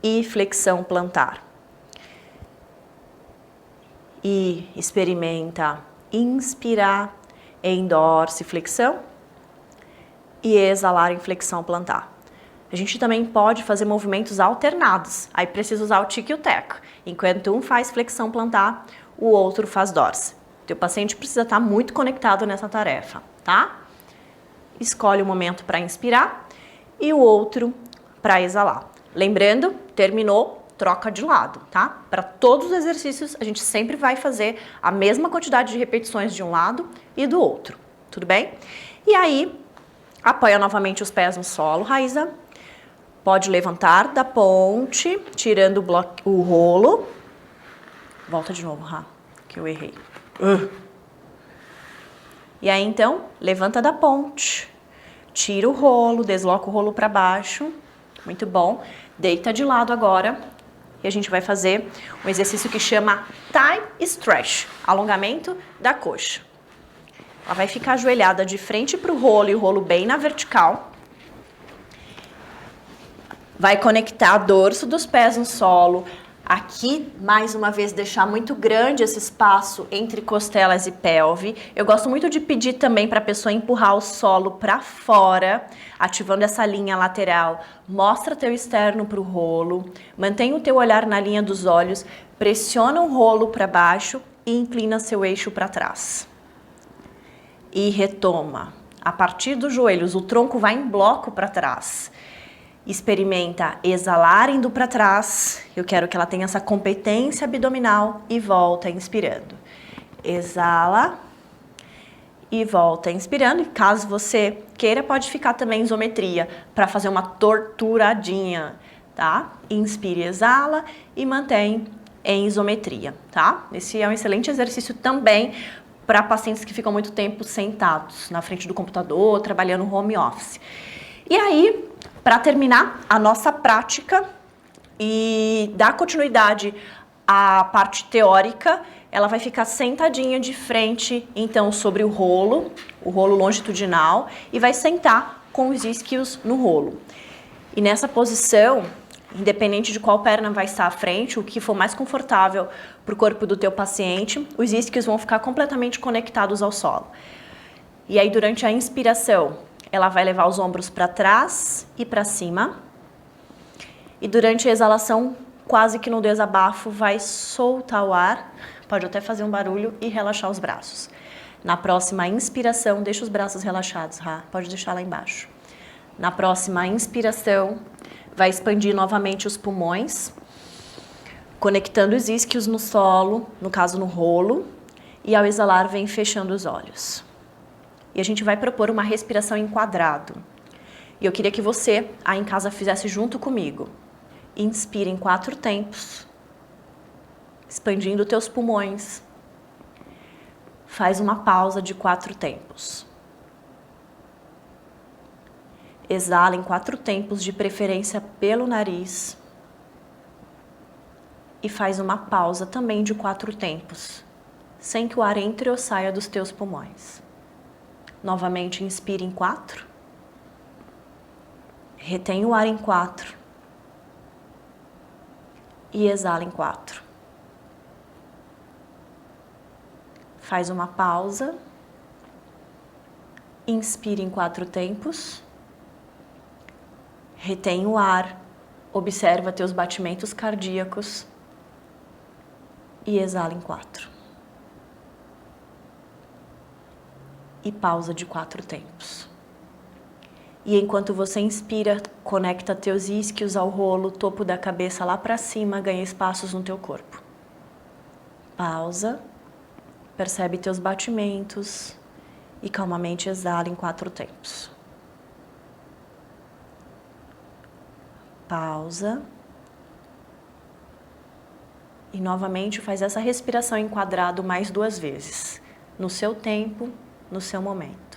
e flexão plantar. E experimenta inspirar em dorsiflexão e exalar em flexão plantar. A gente também pode fazer movimentos alternados. Aí precisa usar o tique e o teco. Enquanto um faz flexão plantar, o outro faz dorsi. Teu paciente precisa estar muito conectado nessa tarefa, tá? Escolhe o momento para inspirar e o outro para exalar. Lembrando, terminou, troca de lado, tá? Para todos os exercícios, a gente sempre vai fazer a mesma quantidade de repetições de um lado e do outro, tudo bem? E aí, apoia novamente os pés no solo, Raíza. Pode levantar da ponte, tirando o rolo. Volta de novo, Rá, que eu errei. E aí, então, levanta da ponte, tira o rolo, desloca o rolo para baixo. Muito bom. Deita de lado agora. E a gente vai fazer um exercício que chama thigh stretch, alongamento da coxa. Ela vai ficar ajoelhada de frente para o rolo e o rolo bem na vertical. Vai conectar o dorso dos pés no solo. Aqui, mais uma vez, deixar muito grande esse espaço entre costelas e pelve. Eu gosto muito de pedir também para a pessoa empurrar o solo para fora, ativando essa linha lateral. Mostra teu externo para o rolo, mantém o teu olhar na linha dos olhos, pressiona o rolo para baixo e inclina seu eixo para trás. e retoma. A partir dos joelhos, o tronco vai em bloco para trás. Experimenta exalar indo para trás. Eu quero que ela tenha essa competência abdominal e volta inspirando. Exala e volta inspirando. E caso você queira, pode ficar também em isometria para fazer uma torturadinha, tá? Inspire, exala e mantém em isometria, tá? Esse é um excelente exercício também para pacientes que ficam muito tempo sentados na frente do computador, trabalhando no home office. E aí, para terminar a nossa prática e dar continuidade à parte teórica, ela vai ficar sentadinha de frente, então, sobre o rolo longitudinal, e vai sentar com os isquios no rolo. E nessa posição, independente de qual perna vai estar à frente, o que for mais confortável para o corpo do teu paciente, os isquios vão ficar completamente conectados ao solo. E aí, durante a inspiração, ela vai levar os ombros para trás e para cima. E durante a exalação, quase que no desabafo, vai soltar o ar. Pode até fazer um barulho e relaxar os braços. Na próxima inspiração, deixa os braços relaxados, pode deixar lá embaixo. Na próxima inspiração, vai expandir novamente os pulmões, conectando os isquios no solo, no caso no rolo, e ao exalar vem fechando os olhos. E a gente vai propor uma respiração em quadrado. E eu queria que você, aí em casa, fizesse junto comigo. Inspira em 4 tempos, expandindo teus pulmões. Faz uma pausa de 4 tempos. Exala em 4 tempos, de preferência pelo nariz. E faz uma pausa também de 4 tempos, sem que o ar entre ou saia dos teus pulmões. Novamente, inspire em 4. Retém o ar em 4. E exala em 4. Faz uma pausa. Inspire em 4 tempos. Retém o ar. Observa teus batimentos cardíacos. E exala em 4. E pausa de 4 tempos. E enquanto você inspira, conecta teus isquios ao rolo, topo da cabeça lá para cima, ganha espaços no teu corpo. Pausa, percebe teus batimentos e calmamente exala em 4 tempos. Pausa. E novamente faz essa respiração em quadrado mais 2 vezes, no seu tempo, no seu momento.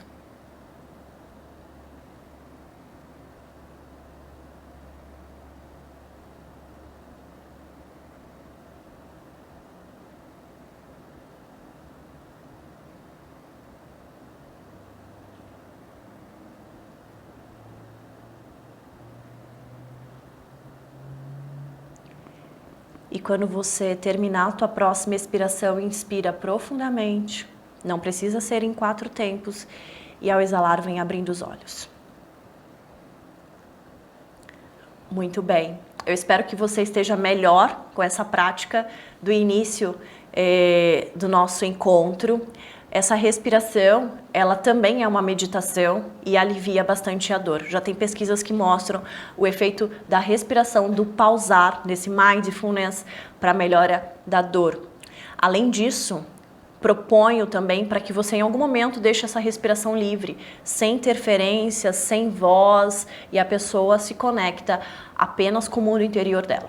E quando você terminar a tua próxima expiração, inspira profundamente. Não precisa ser em 4 tempos. E ao exalar, vem abrindo os olhos. Muito bem. Eu espero que você esteja melhor com essa prática do início do nosso encontro. Essa respiração, ela também é uma meditação e alivia bastante a dor. Já tem pesquisas que mostram o efeito da respiração, do pausar, desse mindfulness para a melhora da dor. Além disso, proponho também para que você em algum momento deixe essa respiração livre, sem interferência, sem voz, e a pessoa se conecta apenas com o mundo interior dela.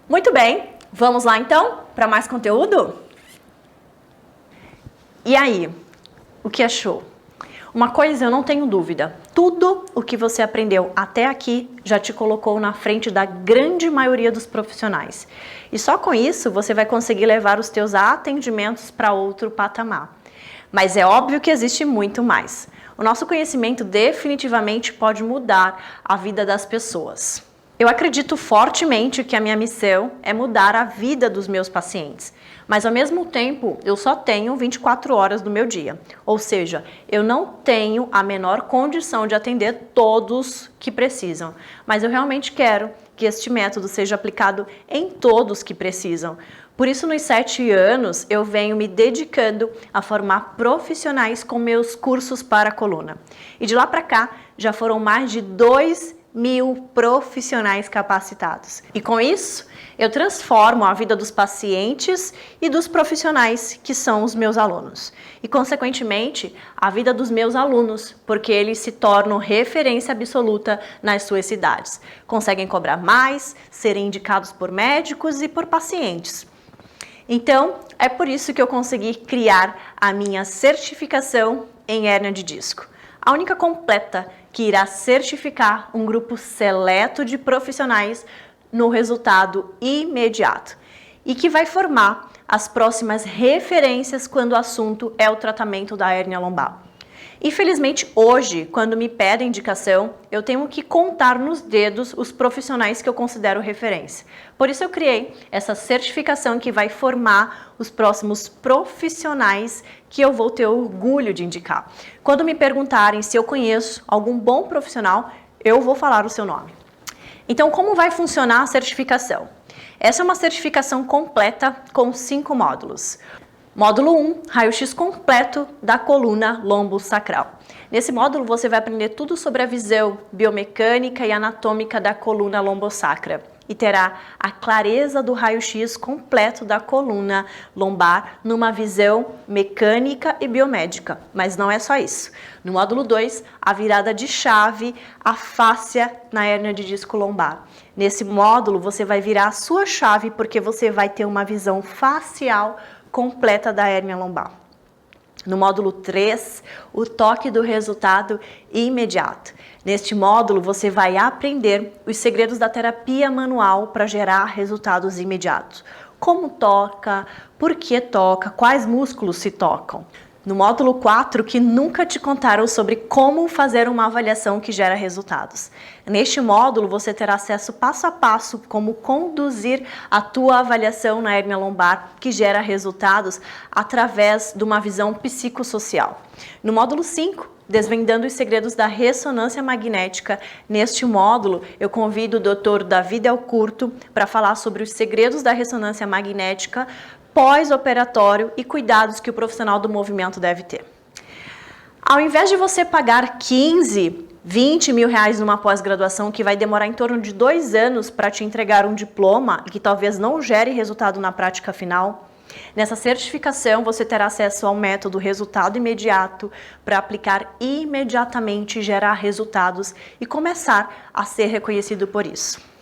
Muito bem, vamos lá então para mais conteúdo? E aí, o que achou? Uma coisa eu não tenho dúvida, tudo o que você aprendeu até aqui já te colocou na frente da grande maioria dos profissionais. E só com isso você vai conseguir levar os teus atendimentos para outro patamar. Mas é óbvio que existe muito mais. O nosso conhecimento definitivamente pode mudar a vida das pessoas. Eu acredito fortemente que a minha missão é mudar a vida dos meus pacientes, mas ao mesmo tempo eu só tenho 24 horas do meu dia, ou seja, eu não tenho a menor condição de atender todos que precisam, mas eu realmente quero que este método seja aplicado em todos que precisam. Por isso, nos 7 anos, eu venho me dedicando a formar profissionais com meus cursos para a coluna. E de lá para cá, já foram mais de 2.000 profissionais capacitados. E com isso, eu transformo a vida dos pacientes e dos profissionais que são os meus alunos. E, consequentemente, a vida dos meus alunos, porque eles se tornam referência absoluta nas suas cidades. Conseguem cobrar mais, serem indicados por médicos e por pacientes. Então, é por isso que eu consegui criar a minha certificação em hérnia de disco. A única completa que irá certificar um grupo seleto de profissionais no resultado imediato e que vai formar as próximas referências quando o assunto é o tratamento da hérnia lombar. Infelizmente, hoje, quando me pedem indicação, eu tenho que contar nos dedos os profissionais que eu considero referência. Por isso eu criei essa certificação que vai formar os próximos profissionais que eu vou ter orgulho de indicar. Quando me perguntarem se eu conheço algum bom profissional, eu vou falar o seu nome. Então, como vai funcionar a certificação? Essa é uma certificação completa com 5 módulos. Módulo 1, raio-x completo da coluna lombosacral. Nesse módulo você vai aprender tudo sobre a visão biomecânica e anatômica da coluna lombosacra e terá a clareza do raio-x completo da coluna lombar numa visão mecânica e biomédica. Mas não é só isso. No módulo 2, a virada de chave, a fáscia na hérnia de disco lombar. Nesse módulo você vai virar a sua chave porque você vai ter uma visão facial completa da hérnia lombar. No módulo 3, o toque do resultado imediato. Neste módulo, você vai aprender os segredos da terapia manual para gerar resultados imediatos. Como toca, por que toca, quais músculos se tocam. No módulo 4, que nunca te contaram sobre como fazer uma avaliação que gera resultados. Neste módulo, você terá acesso passo a passo como conduzir a tua avaliação na hérnia lombar que gera resultados através de uma visão psicossocial. No módulo 5, desvendando os segredos da ressonância magnética. Neste módulo, eu convido o Dr. Davi Del Curto para falar sobre os segredos da ressonância magnética pós-operatório e cuidados que o profissional do movimento deve ter. Ao invés de você pagar 15, 20 mil reais numa pós-graduação que vai demorar em torno de 2 anos para te entregar um diploma e que talvez não gere resultado na prática final, nessa certificação você terá acesso ao método resultado imediato para aplicar imediatamente e gerar resultados e começar a ser reconhecido por isso.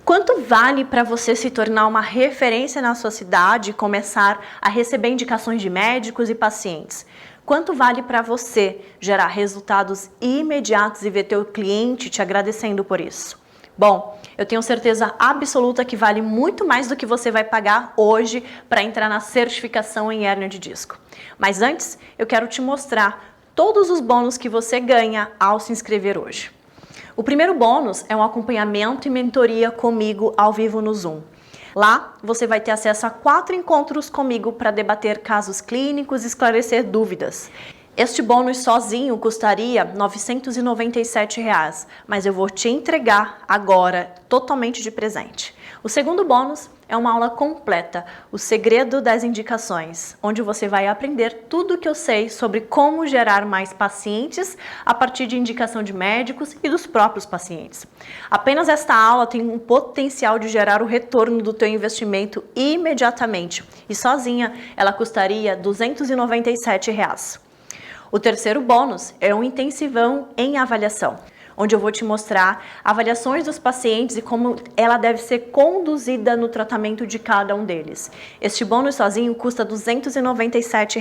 Quanto vale para você se tornar uma referência na sua cidade e começar a receber indicações de médicos e pacientes? Quanto vale para você gerar resultados imediatos e ver teu cliente te agradecendo por isso? Bom, eu tenho certeza absoluta que vale muito mais do que você vai pagar hoje para entrar na certificação em hérnia de disco. Mas antes, eu quero te mostrar todos os bônus que você ganha ao se inscrever hoje. O primeiro bônus é um acompanhamento e mentoria comigo ao vivo no Zoom. Lá, você vai ter acesso a 4 encontros comigo para debater casos clínicos e esclarecer dúvidas. Este bônus sozinho custaria R$ 997, mas eu vou te entregar agora, totalmente de presente. O segundo bônus é uma aula completa, o segredo das indicações, onde você vai aprender tudo o que eu sei sobre como gerar mais pacientes a partir de indicação de médicos e dos próprios pacientes. Apenas esta aula tem um potencial de gerar o retorno do teu investimento imediatamente e sozinha ela custaria R$ 297. O terceiro bônus é um intensivão em avaliação, onde eu vou te mostrar avaliações dos pacientes e como ela deve ser conduzida no tratamento de cada um deles. Este bônus sozinho custa R$ 297.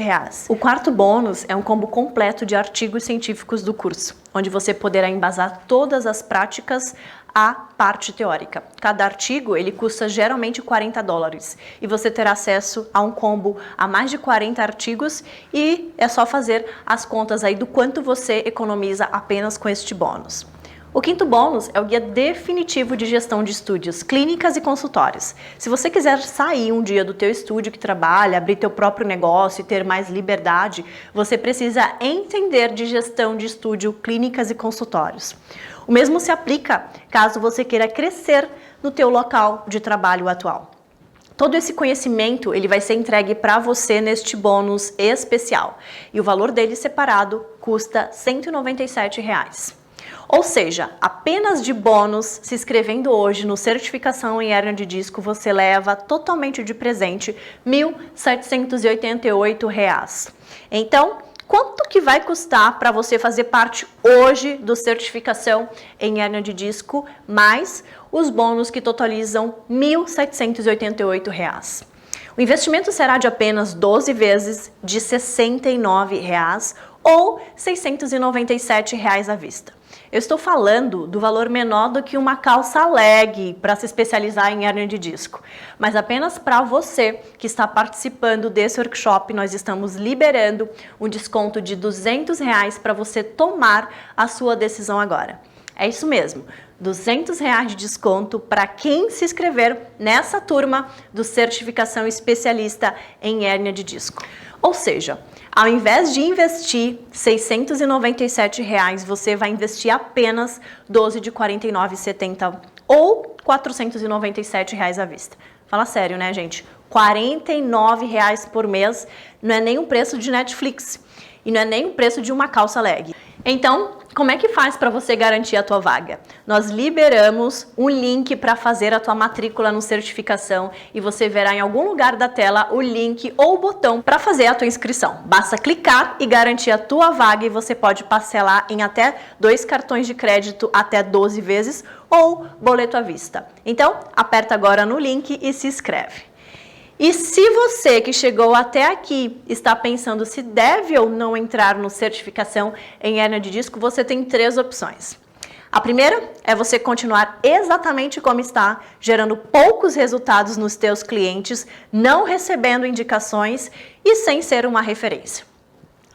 O quarto bônus é um combo completo de artigos científicos do curso, onde você poderá embasar todas as práticas à parte teórica. Cada artigo ele custa geralmente $40 e você terá acesso a um combo a mais de 40 artigos e é só fazer as contas aí do quanto você economiza apenas com este bônus. O quinto bônus é o guia definitivo de gestão de estúdios, clínicas e consultórios. Se você quiser sair um dia do teu estúdio que trabalha, abrir teu próprio negócio e ter mais liberdade, você precisa entender de gestão de estúdio, clínicas e consultórios. O mesmo se aplica caso você queira crescer no teu local de trabalho atual. Todo esse conhecimento ele vai ser entregue para você neste bônus especial e o valor dele separado custa R$ 197. Ou seja, apenas de bônus, se inscrevendo hoje no Certificação em Hérnia de Disco, você leva totalmente de presente R$ 1.788. Então, quanto que vai custar para você fazer parte hoje do Certificação em Hérnia de Disco, mais os bônus que totalizam R$ 1.788? O investimento será de apenas 12 vezes de R$ 69 ou R$ 697 à vista. Eu estou falando do valor menor do que uma calça leg para se especializar em hérnia de disco. Mas apenas para você que está participando desse workshop, nós estamos liberando um desconto de R$ 200 para você tomar a sua decisão agora. É isso mesmo, R$ 200 de desconto para quem se inscrever nessa turma do Certificação Especialista em Hérnia de Disco. Ou seja, ao invés de investir R$ 697, você vai investir apenas 12 de R$ 49,70 ou R$ 497 à vista. Fala sério, né, gente? R$ 49 por mês não é nem um preço de Netflix e não é nem o preço de uma calça leg. Então, como é que faz para você garantir a tua vaga? Nós liberamos um link para fazer a tua matrícula no Certificação e você verá em algum lugar da tela o link ou o botão para fazer a tua inscrição. Basta clicar e garantir a tua vaga e você pode parcelar em até 2 cartões de crédito até 12 vezes ou boleto à vista. Então, aperta agora no link e se inscreve. E se você que chegou até aqui está pensando se deve ou não entrar no Certificação em Hérnia de Disco, você tem 3 opções. A primeira é você continuar exatamente como está, gerando poucos resultados nos teus clientes, não recebendo indicações e sem ser uma referência.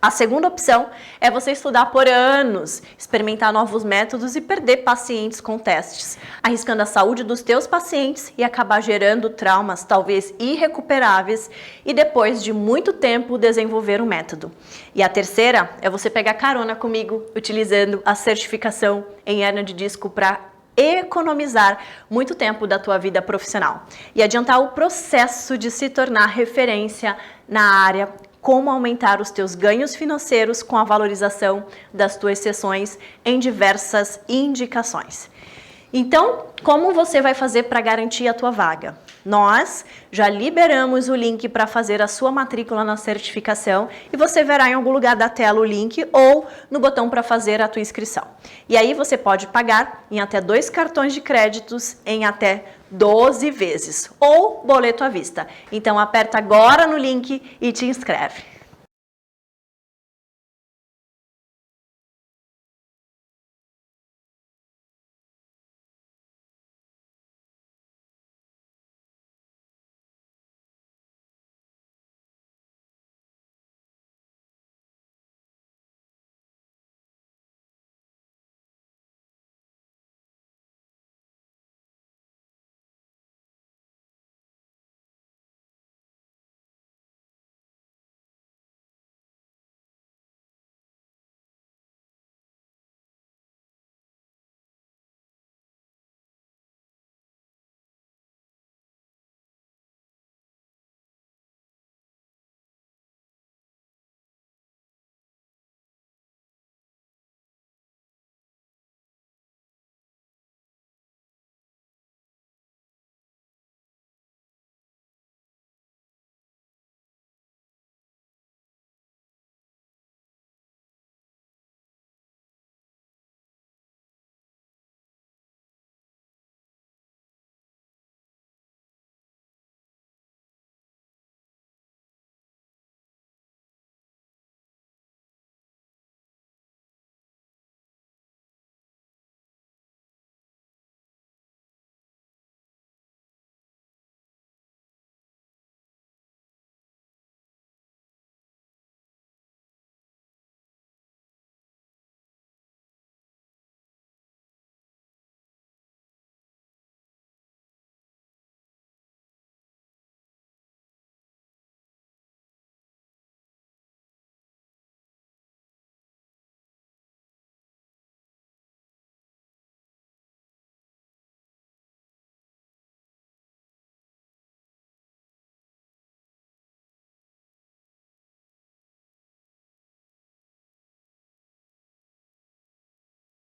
A segunda opção é você estudar por anos, experimentar novos métodos e perder pacientes com testes, arriscando a saúde dos teus pacientes e acabar gerando traumas talvez irrecuperáveis e depois de muito tempo desenvolver um método. E a terceira é você pegar carona comigo utilizando a certificação em hérnia de disco para economizar muito tempo da tua vida profissional e adiantar o processo de se tornar referência na área, como aumentar os teus ganhos financeiros com a valorização das tuas sessões em diversas indicações. Então, como você vai fazer para garantir a tua vaga? Nós já liberamos o link para fazer a sua matrícula na certificação e você verá em algum lugar da tela o link ou no botão para fazer a tua inscrição. E aí você pode pagar em até 2 cartões de créditos em até 12 vezes ou boleto à vista. Então aperta agora no link e te inscreve.